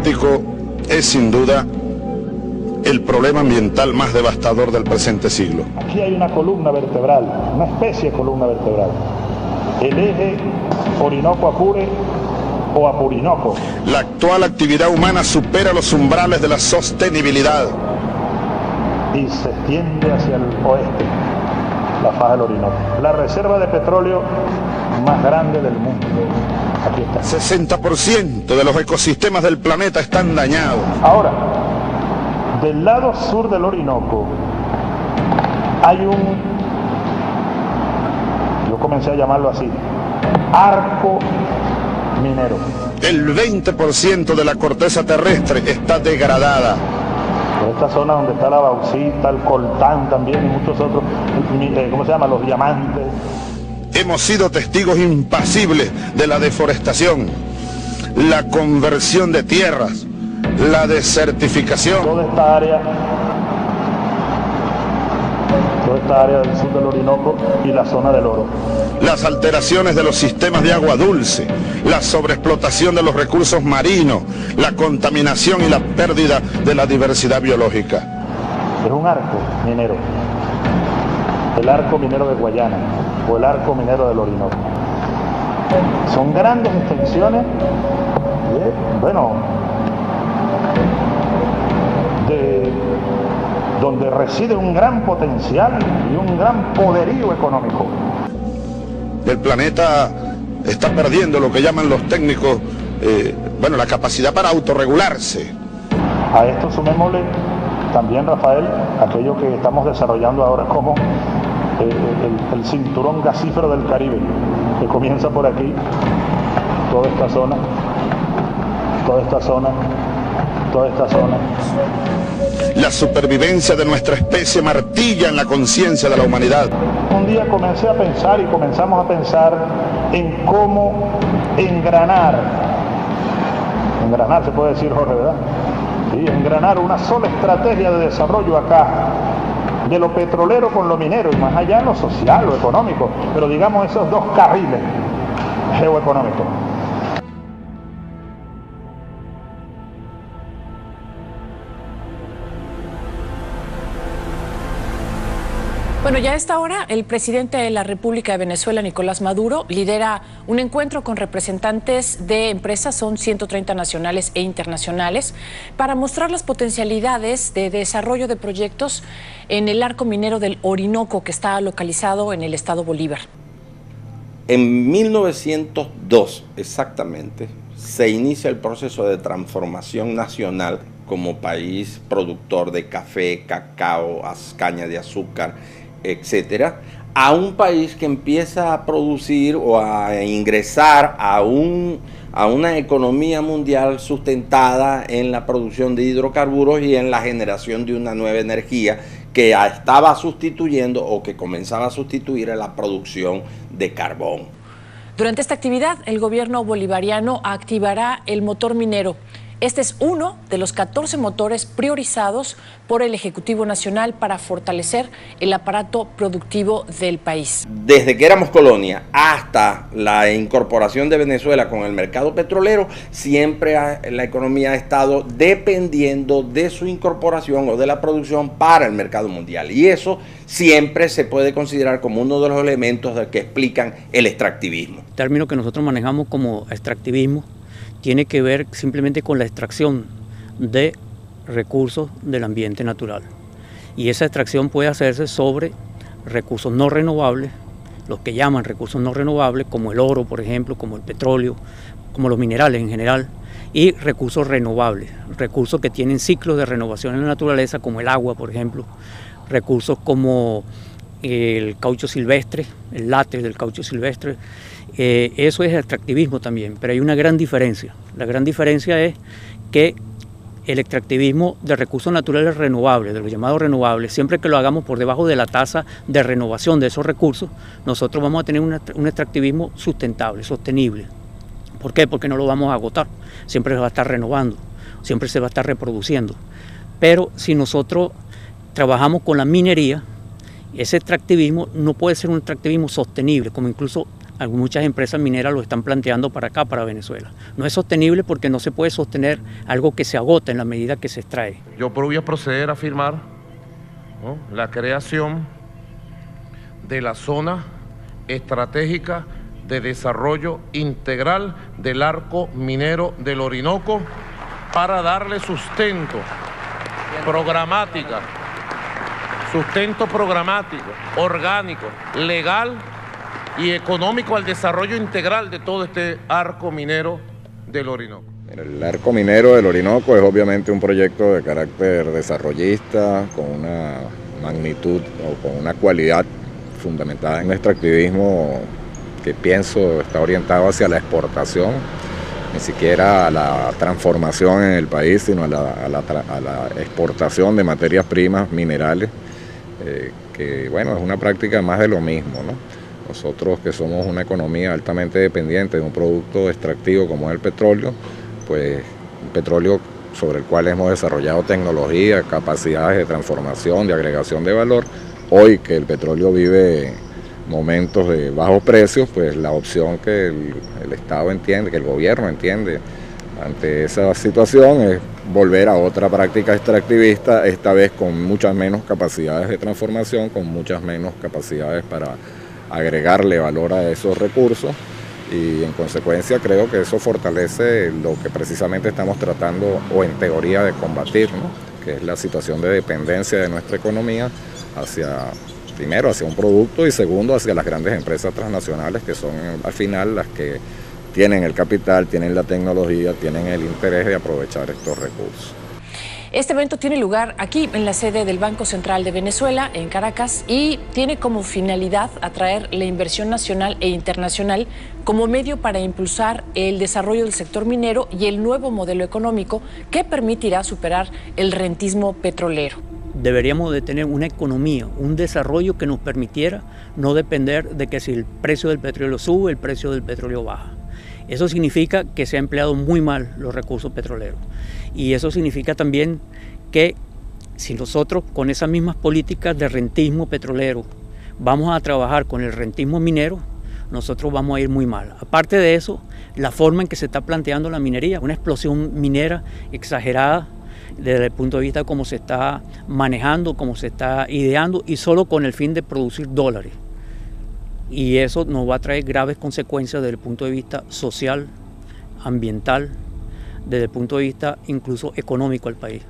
climático es sin duda el problema ambiental más devastador del presente siglo. Aquí hay una columna vertebral, una especie de columna vertebral. El eje Orinoco-Apure o Apurinoco. La actual actividad humana supera los umbrales de la sostenibilidad. Y se extiende hacia el oeste, la faja del Orinoco. La reserva de petróleo más grande del mundo. Aquí está. 60% de los ecosistemas del planeta están dañados. Ahora, del lado sur del Orinoco hay yo comencé a llamarlo así, arco minero. El 20% de la corteza terrestre está degradada. En esta zona donde está la bauxita, el coltán también y muchos otros, los diamantes. Hemos sido testigos impasibles de la deforestación, la conversión de tierras, la desertificación. Toda esta área del sur del Orinoco y la zona del Oro. Las alteraciones de los sistemas de agua dulce, la sobreexplotación de los recursos marinos, la contaminación y la pérdida de la diversidad biológica. Es un arco minero, el arco minero de Guayana o el arco minero del Orinoco. Son grandes extensiones donde reside un gran potencial y un gran poderío económico. El planeta está perdiendo lo que llaman los técnicos, la capacidad para autorregularse. A esto sumémosle también, Rafael, aquello que estamos desarrollando ahora como el cinturón gasífero del Caribe, que comienza por aquí, toda esta zona. La supervivencia de nuestra especie martilla en la conciencia de la humanidad. Un día comencé a pensar y comenzamos a pensar en cómo engranar se puede decir, Jorge, ¿verdad? Sí, engranar una sola estrategia de desarrollo acá, de lo petrolero con lo minero y más allá lo social, lo económico, pero digamos esos dos carriles geoeconómicos. Bueno, ya a esta hora, el presidente de la República de Venezuela, Nicolás Maduro, lidera un encuentro con representantes de empresas, son 130 nacionales e internacionales, para mostrar las potencialidades de desarrollo de proyectos en el arco minero del Orinoco, que está localizado en el estado Bolívar. En 1902, exactamente, se inicia el proceso de transformación nacional como país productor de café, cacao, caña de azúcar, etcétera, a un país que empieza a producir o a ingresar a una economía mundial sustentada en la producción de hidrocarburos y en la generación de una nueva energía que estaba sustituyendo o que comenzaba a sustituir a la producción de carbón. Durante esta actividad, el gobierno bolivariano activará el motor minero. Este es uno de los 14 motores priorizados por el Ejecutivo Nacional para fortalecer el aparato productivo del país. Desde que éramos colonia hasta la incorporación de Venezuela con el mercado petrolero, siempre la economía ha estado dependiendo de su incorporación o de la producción para el mercado mundial. Y eso siempre se puede considerar como uno de los elementos que explican el extractivismo. El término que nosotros manejamos como extractivismo tiene que ver simplemente con la extracción de recursos del ambiente natural. Y esa extracción puede hacerse sobre recursos no renovables, los que llaman recursos no renovables, como el oro, por ejemplo, como el petróleo, como los minerales en general, y recursos renovables, recursos que tienen ciclos de renovación en la naturaleza, como el agua, por ejemplo, recursos como el caucho silvestre, el látex del caucho silvestre. Eso es extractivismo también, pero hay una gran diferencia. La gran diferencia es que el extractivismo de recursos naturales renovables, de los llamados renovables, siempre que lo hagamos por debajo de la tasa de renovación de esos recursos, nosotros vamos a tener un extractivismo sustentable, sostenible. ¿Por qué? Porque no lo vamos a agotar, siempre se va a estar renovando, siempre se va a estar reproduciendo. Pero si nosotros trabajamos con la minería, ese extractivismo no puede ser un extractivismo sostenible, como incluso muchas empresas mineras lo están planteando para acá, para Venezuela. No es sostenible porque no se puede sostener algo que se agota en la medida que se extrae. Yo voy a proceder a firmar, ¿no?, la creación de la zona estratégica de desarrollo integral del arco minero del Orinoco para darle sustento programático, orgánico, legal y económico al desarrollo integral de todo este arco minero del Orinoco. El arco minero del Orinoco es obviamente un proyecto de carácter desarrollista, con una magnitud o con una cualidad fundamentada en nuestro extractivismo que pienso está orientado hacia la exportación, ni siquiera a la transformación en el país, sino a la exportación de materias primas minerales, que bueno, es una práctica más de lo mismo, ¿no? Nosotros que somos una economía altamente dependiente de un producto extractivo como es el petróleo, pues un petróleo sobre el cual hemos desarrollado tecnología, capacidades de transformación, de agregación de valor. Hoy que el petróleo vive momentos de bajos precios, pues la opción que el Estado entiende, que el gobierno entiende ante esa situación es volver a otra práctica extractivista, esta vez con muchas menos capacidades de transformación, con muchas menos capacidades para agregarle valor a esos recursos, y en consecuencia creo que eso fortalece lo que precisamente estamos tratando, o en teoría, de combatir, ¿no?, que es la situación de dependencia de nuestra economía primero hacia un producto y segundo hacia las grandes empresas transnacionales, que son al final las que tienen el capital, tienen la tecnología, tienen el interés de aprovechar estos recursos. Este evento tiene lugar aquí en la sede del Banco Central de Venezuela, en Caracas, y tiene como finalidad atraer la inversión nacional e internacional como medio para impulsar el desarrollo del sector minero y el nuevo modelo económico que permitirá superar el rentismo petrolero. Deberíamos de tener una economía, un desarrollo que nos permitiera no depender de que si el precio del petróleo sube, el precio del petróleo baja. Eso significa que se han empleado muy mal los recursos petroleros. Y eso significa también que si nosotros con esas mismas políticas de rentismo petrolero vamos a trabajar con el rentismo minero, nosotros vamos a ir muy mal. Aparte de eso, la forma en que se está planteando la minería, una explosión minera exagerada desde el punto de vista de cómo se está manejando, cómo se está ideando, y solo con el fin de producir dólares. Y eso nos va a traer graves consecuencias desde el punto de vista social, ambiental, desde el punto de vista incluso económico al país.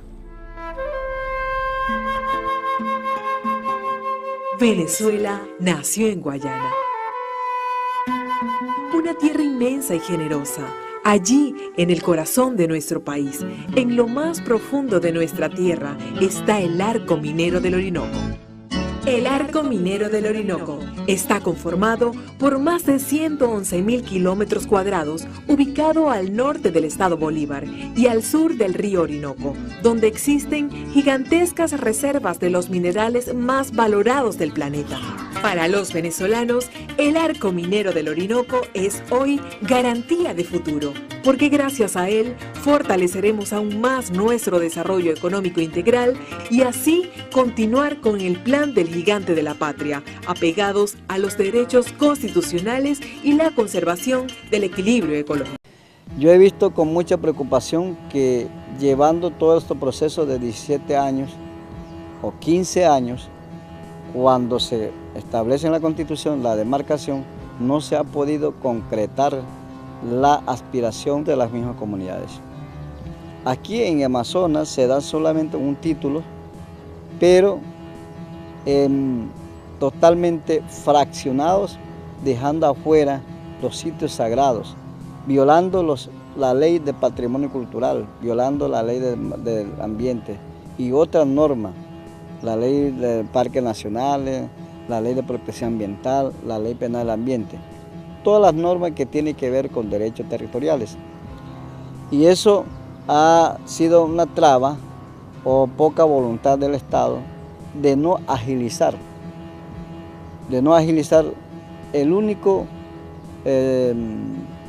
Venezuela nació en Guayana, una tierra inmensa y generosa. Allí, en el corazón de nuestro país, en lo más profundo de nuestra tierra, está el arco minero del Orinoco. El arco minero del Orinoco está conformado por más de 111.000 kilómetros cuadrados, ubicado al norte del estado Bolívar y al sur del río Orinoco, donde existen gigantescas reservas de los minerales más valorados del planeta. Para los venezolanos, el arco minero del Orinoco es hoy garantía de futuro, porque gracias a él fortaleceremos aún más nuestro desarrollo económico integral y así continuar con el plan del gigante de la patria, apegados a los derechos constitucionales y la conservación del equilibrio ecológico. Yo he visto con mucha preocupación que llevando todo este proceso de 17 años o 15 años, cuando se establece en la Constitución la demarcación, no se ha podido concretar la aspiración de las mismas comunidades. Aquí en Amazonas se da solamente un título, pero totalmente fraccionados, dejando afuera los sitios sagrados, violando la ley de patrimonio cultural, violando la ley del ambiente y otras normas, la ley de parques nacionales, la ley de protección ambiental, la ley penal del ambiente, todas las normas que tienen que ver con derechos territoriales. Y eso ha sido una traba o poca voluntad del Estado de no agilizar el único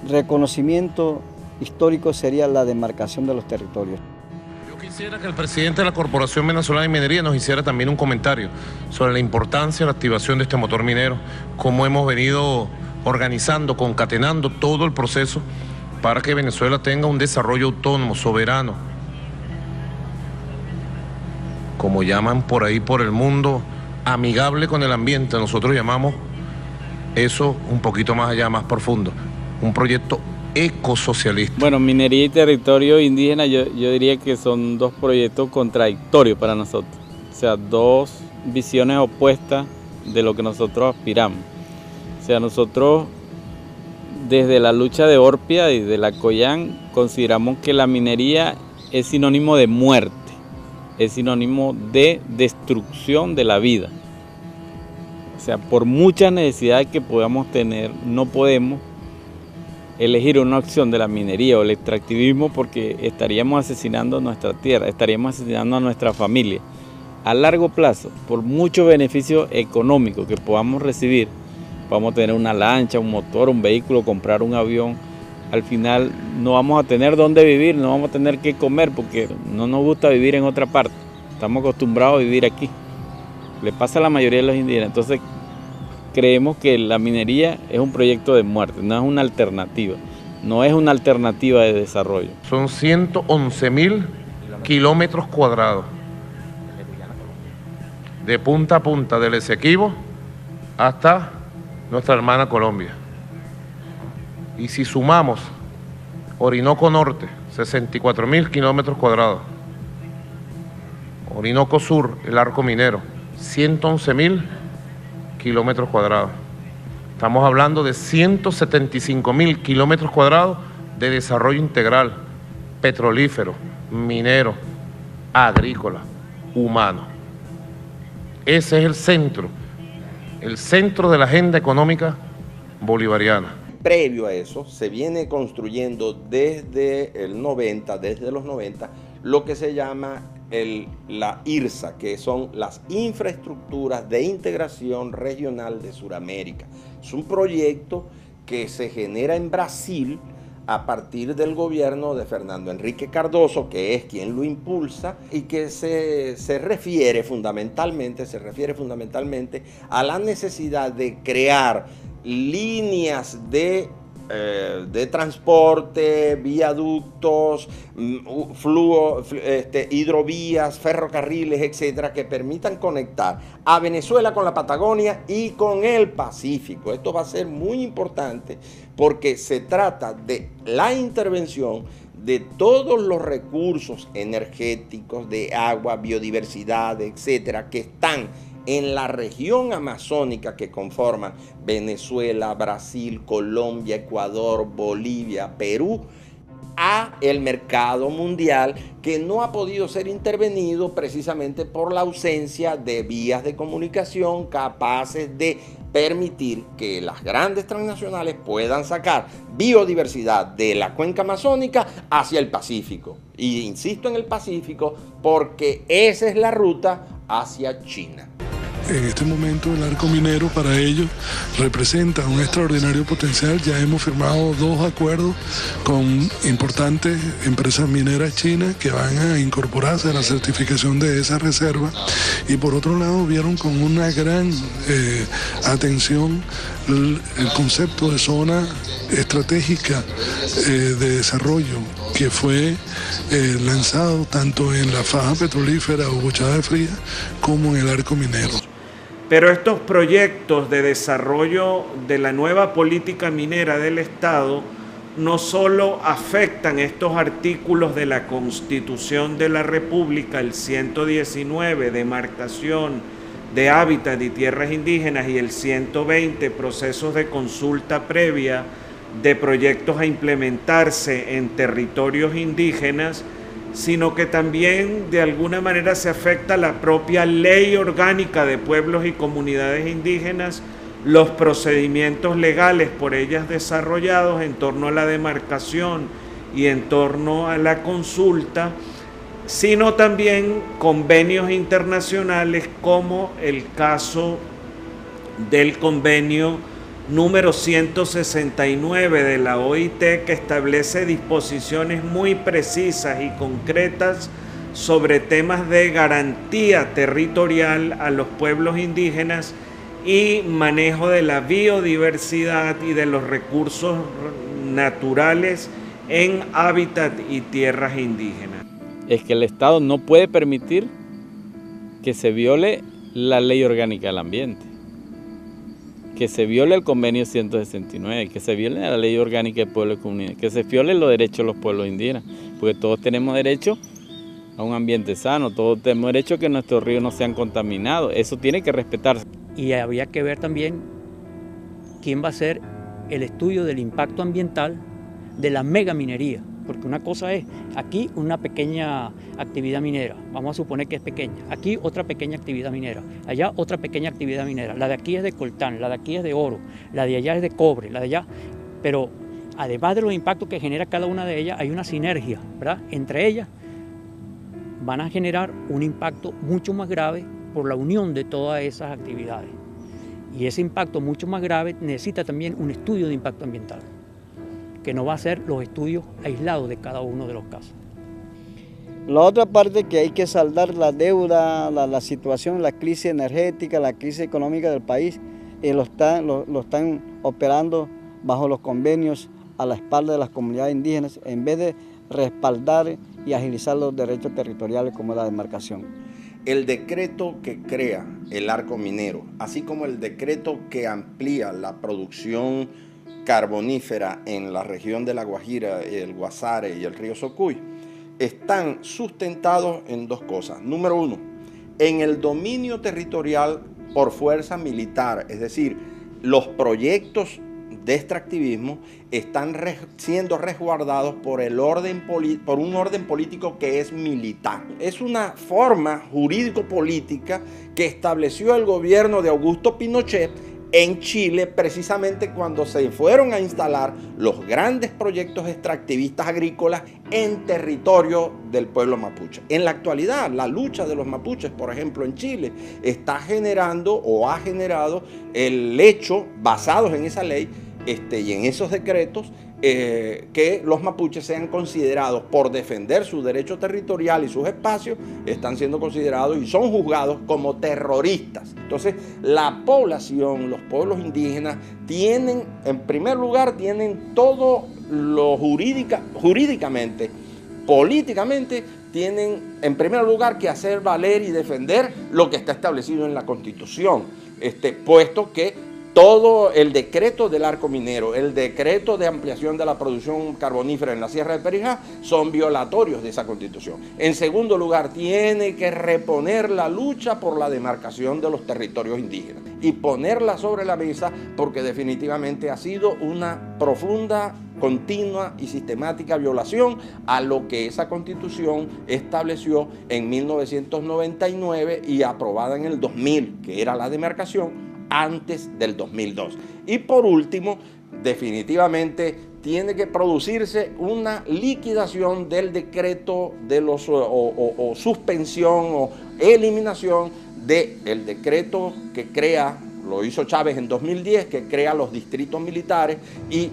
reconocimiento histórico sería la demarcación de los territorios. Yo quisiera que el presidente de la Corporación Venezolana de Minería nos hiciera también un comentario sobre la importancia de la activación de este motor minero, cómo hemos venido organizando, concatenando todo el proceso para que Venezuela tenga un desarrollo autónomo, soberano, como llaman por ahí por el mundo, amigable con el ambiente. Nosotros llamamos eso un poquito más allá, más profundo, un proyecto ecosocialista. Bueno, minería y territorio indígena yo diría que son dos proyectos contradictorios para nosotros, o sea, dos visiones opuestas de lo que nosotros aspiramos. O sea, nosotros desde la lucha de Orpia y de la Collán consideramos que la minería es sinónimo de muerte, es sinónimo de destrucción de la vida. O sea, por muchas necesidades que podamos tener, no podemos elegir una opción de la minería o el extractivismo porque estaríamos asesinando nuestra tierra, estaríamos asesinando a nuestra familia. A largo plazo, por muchos beneficios económicos que podamos recibir, podamos tener una lancha, un motor, un vehículo, comprar un avión, al final no vamos a tener dónde vivir, no vamos a tener qué comer porque no nos gusta vivir en otra parte. Estamos acostumbrados a vivir aquí. Le pasa a la mayoría de los indígenas. Entonces creemos que la minería es un proyecto de muerte, no es una alternativa. No es una alternativa de desarrollo. Son 111.000 kilómetros cuadrados. De punta a punta, del Esequibo hasta nuestra hermana Colombia. Y si sumamos Orinoco Norte, 64.000 kilómetros cuadrados. Orinoco Sur, el arco minero, 111.000 kilómetros cuadrados. Estamos hablando de 175.000 kilómetros cuadrados de desarrollo integral, petrolífero, minero, agrícola, humano. Ese es el centro de la agenda económica bolivariana. Previo a eso, se viene construyendo desde los 90, lo que se llama la IRSA, que son las infraestructuras de integración regional de Sudamérica. Es un proyecto que se genera en Brasil a partir del gobierno de Fernando Henrique Cardoso, que es quien lo impulsa, y que se refiere fundamentalmente a la necesidad de crear líneas de transporte, viaductos, hidrovías, ferrocarriles, etcétera, que permitan conectar a Venezuela con la Patagonia y con el Pacífico. Esto va a ser muy importante porque se trata de la intervención de todos los recursos energéticos, de agua, biodiversidad, etcétera, que están en la región amazónica que conforman Venezuela, Brasil, Colombia, Ecuador, Bolivia, Perú, a el mercado mundial, que no ha podido ser intervenido precisamente por la ausencia de vías de comunicación capaces de permitir que las grandes transnacionales puedan sacar biodiversidad de la cuenca amazónica hacia el Pacífico. Y insisto en el Pacífico porque esa es la ruta hacia China. En este momento el arco minero para ellos representa un extraordinario potencial. Ya hemos firmado 2 acuerdos con importantes empresas mineras chinas que van a incorporarse a la certificación de esa reserva, y por otro lado vieron con una gran atención el concepto de zona estratégica de desarrollo que fue lanzado tanto en la faja petrolífera o Bochada Fría como en el arco minero. Pero estos proyectos de desarrollo de la nueva política minera del Estado no solo afectan estos artículos de la Constitución de la República, el 119, demarcación de hábitat y tierras indígenas, y el 120, procesos de consulta previa de proyectos a implementarse en territorios indígenas, sino que también de alguna manera se afecta la propia ley orgánica de pueblos y comunidades indígenas, los procedimientos legales por ellas desarrollados en torno a la demarcación y en torno a la consulta, sino también convenios internacionales como el caso del convenio número 169 de la OIT, que establece disposiciones muy precisas y concretas sobre temas de garantía territorial a los pueblos indígenas y manejo de la biodiversidad y de los recursos naturales en hábitat y tierras indígenas. Es que el Estado no puede permitir que se viole la Ley Orgánica del Ambiente, que se viole el Convenio 169, que se viole la Ley Orgánica del Pueblo y Comunidad, que se violen los derechos de los pueblos indígenas, porque todos tenemos derecho a un ambiente sano, todos tenemos derecho a que nuestros ríos no sean contaminados, eso tiene que respetarse. Y había que ver también quién va a hacer el estudio del impacto ambiental de la megaminería, porque una cosa es aquí una pequeña actividad minera, vamos a suponer que es pequeña, aquí otra pequeña actividad minera, allá otra pequeña actividad minera, la de aquí es de coltán, la de aquí es de oro, la de allá es de cobre, la de allá, pero además de los impactos que genera cada una de ellas, hay una sinergia, ¿verdad? Entre ellas van a generar un impacto mucho más grave por la unión de todas esas actividades. Y ese impacto mucho más grave necesita también un estudio de impacto ambiental, que no va a ser los estudios aislados de cada uno de los casos. La otra parte que hay que saldar la deuda, la situación, la crisis energética, la crisis económica del país, lo están operando bajo los convenios a la espalda de las comunidades indígenas, en vez de respaldar y agilizar los derechos territoriales como la demarcación. El decreto que crea el arco minero, así como el decreto que amplía la producción carbonífera en la región de La Guajira, el Guasare y el río Socuy, están sustentados en dos cosas. Número uno, en el dominio territorial por fuerza militar, es decir, los proyectos de extractivismo están siendo resguardados por un orden político que es militar. Es una forma jurídico-política que estableció el gobierno de Augusto Pinochet en Chile, precisamente cuando se fueron a instalar los grandes proyectos extractivistas agrícolas en territorio del pueblo mapuche. En la actualidad, la lucha de los mapuches, por ejemplo, en Chile, está generando o ha generado el hecho, basados en esa ley y en esos decretos, que los mapuches sean considerados, por defender su derecho territorial y sus espacios, están siendo considerados y son juzgados como terroristas. Entonces, la población, los pueblos indígenas, tienen, en primer lugar, tienen todo lo jurídicamente, políticamente, tienen en primer lugar que hacer valer y defender lo que está establecido en la Constitución, puesto que todo el decreto del arco minero, el decreto de ampliación de la producción carbonífera en la Sierra de Perijá son violatorios de esa Constitución. En segundo lugar, tiene que reponer la lucha por la demarcación de los territorios indígenas y ponerla sobre la mesa, porque definitivamente ha sido una profunda, continua y sistemática violación a lo que esa Constitución estableció en 1999 y aprobada en el 2000, que era la demarcación antes del 2002. Y por último, definitivamente tiene que producirse una liquidación del decreto de los o suspensión o eliminación del decreto que crea, lo hizo Chávez en 2010, que crea los distritos militares, y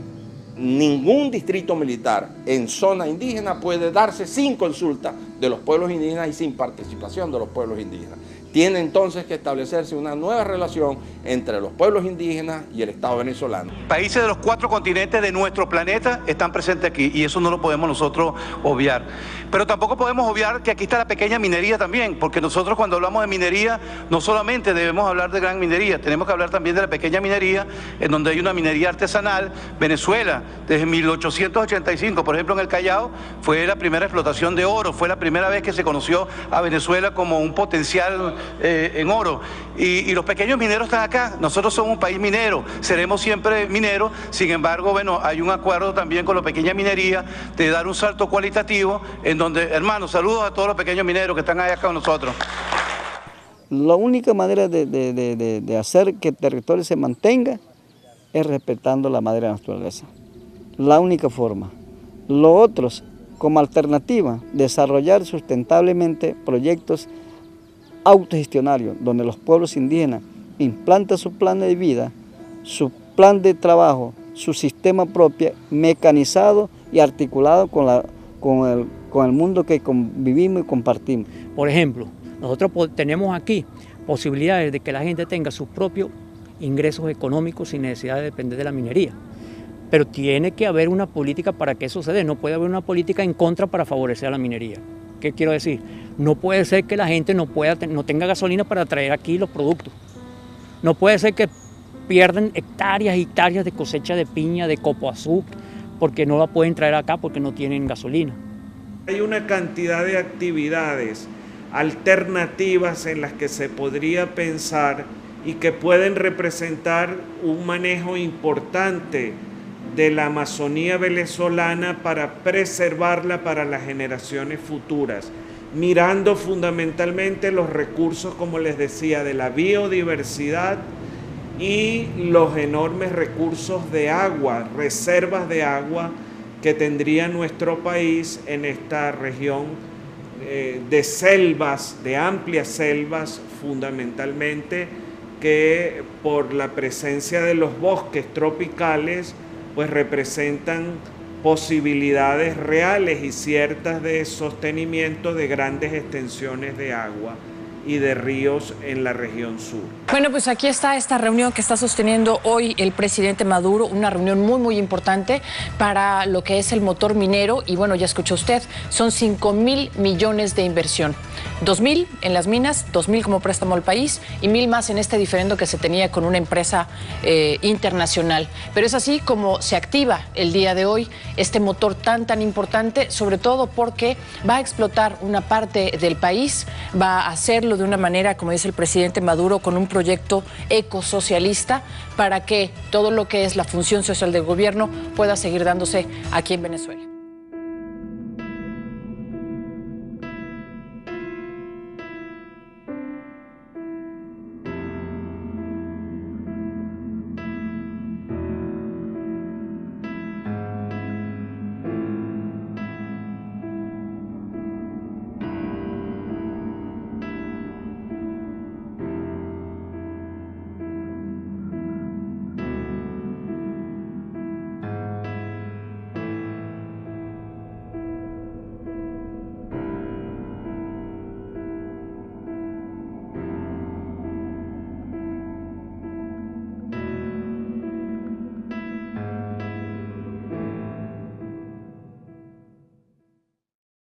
ningún distrito militar en zona indígena puede darse sin consulta de los pueblos indígenas y sin participación de los pueblos indígenas. Tiene entonces que establecerse una nueva relación entre los pueblos indígenas y el Estado venezolano. Países de los 4 continentes de nuestro planeta están presentes aquí y eso no lo podemos nosotros obviar. Pero tampoco podemos obviar que aquí está la pequeña minería también, porque nosotros cuando hablamos de minería no solamente debemos hablar de gran minería, tenemos que hablar también de la pequeña minería, en donde hay una minería artesanal. Venezuela, desde 1885, por ejemplo en el Callao, fue la primera explotación de oro, fue la primera vez que se conoció a Venezuela como un potencial en oro, y los pequeños mineros están acá. Nosotros somos un país minero, seremos siempre mineros. Sin embargo, bueno, hay un acuerdo también con la pequeña minería de dar un salto cualitativo, en donde, hermanos, saludos a todos los pequeños mineros que están acá con nosotros. La única manera de hacer que el territorio se mantenga es respetando la madre naturaleza, la única forma. Lo otro, como alternativa, desarrollar sustentablemente proyectos autogestionarios, donde los pueblos indígenas implantan su plan de vida, su plan de trabajo, su sistema propio, mecanizado y articulado con el mundo que convivimos y compartimos. Por ejemplo, nosotros tenemos aquí posibilidades de que la gente tenga su propio ingresos económicos sin necesidad de depender de la minería. Pero tiene que haber una política para que eso se dé, no puede haber una política en contra para favorecer a la minería. ¿Qué quiero decir? No puede ser que la gente no tenga gasolina para traer aquí los productos. No puede ser que pierdan hectáreas y hectáreas de cosecha de piña, de copo azúcar, porque no la pueden traer acá porque no tienen gasolina. Hay una cantidad de actividades alternativas en las que se podría pensar y que pueden representar un manejo importante de la Amazonía venezolana para preservarla para las generaciones futuras, mirando fundamentalmente los recursos, como les decía, de la biodiversidad y los enormes recursos de agua, reservas de agua que tendría nuestro país en esta región de selvas, de amplias selvas fundamentalmente, que por la presencia de los bosques tropicales pues representan posibilidades reales y ciertas de sostenimiento de grandes extensiones de agua y de ríos en la región sur. Bueno, pues aquí está esta reunión que está sosteniendo hoy el presidente Maduro, una reunión muy importante para lo que es el motor minero. Y bueno, ya escuchó usted, son 5,000 millones de inversión. 2,000 en las minas, 2,000 como préstamo al país y 1,000 más en este diferendo que se tenía con una empresa internacional. Pero es así como se activa el día de hoy este motor tan importante, sobre todo porque va a explotar una parte del país, va a hacerlo de una manera, como dice el presidente Maduro, con un proyecto ecosocialista para que todo lo que es la función social del gobierno pueda seguir dándose aquí en Venezuela.